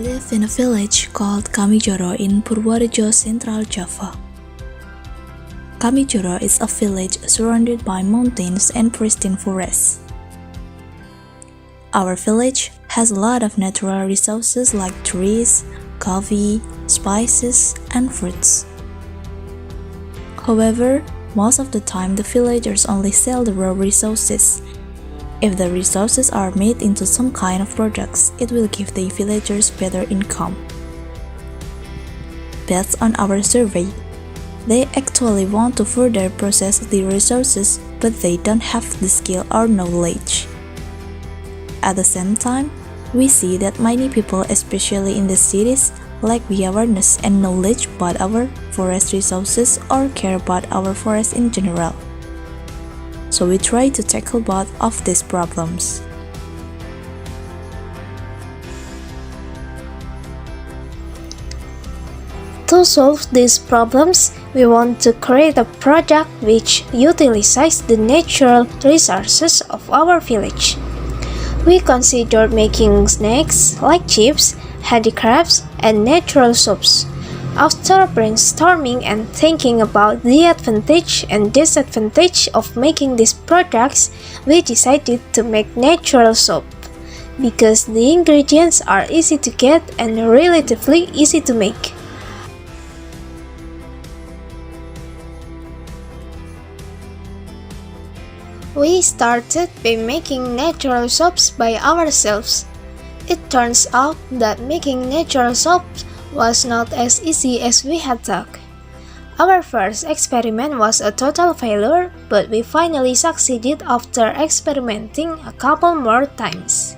live in a village called Kamijoro in Purworejo, Central Java. Kamijoro is a village surrounded by mountains and pristine forests. Our village has a lot of natural resources like trees, coffee, spices, and fruits. However, most of the time the villagers only sell the raw resources. If the resources are made into some kind of products, it will give the villagers better income. Based on our survey, they actually want to further process the resources, but they don't have the skill or knowledge. At the same time, we see that many people, especially in the cities, lack the awareness and knowledge about our forest resources or care about our forest in general. So we try to tackle both of these problems. To solve these problems, we want to create a project which utilizes the natural resources of our village. We considered making snacks like chips, handicrafts, and natural soaps. After brainstorming and thinking about the advantage and disadvantage of making these products, we decided to make natural soap because the ingredients are easy to get and relatively easy to make. We started by making natural soaps by ourselves. It turns out that making natural soap was not as easy as we had thought. Our first experiment was a total failure, but we finally succeeded after experimenting a couple more times.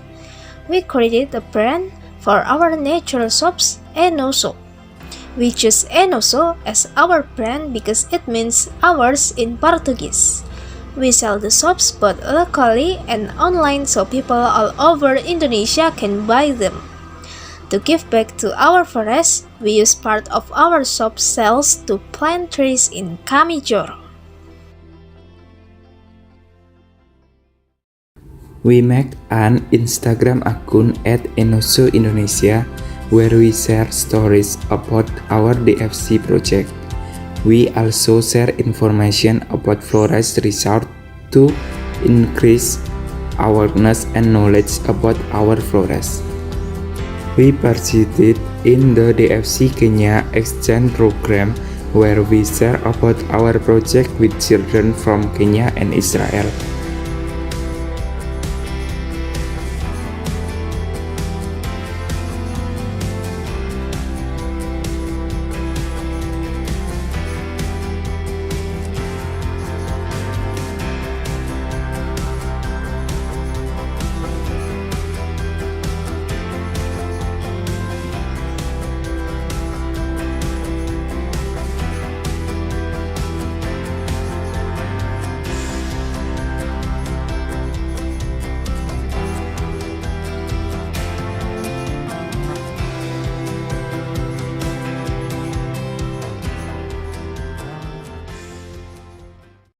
We created a brand for our natural soaps, Enoso. We chose Enoso as our brand because it means ours in Portuguese. We sell the soaps both locally and online so people all over Indonesia can buy them. To give back to our forest, we use part of our soap sales to plant trees in Kamijoro. We make an Instagram account at Enoso Indonesia where we share stories about our DFC project. We also share information about forest research to increase awareness and knowledge about our forest. We participated in the DFC Kenya exchange program where we share about our project with children from Kenya and Israel.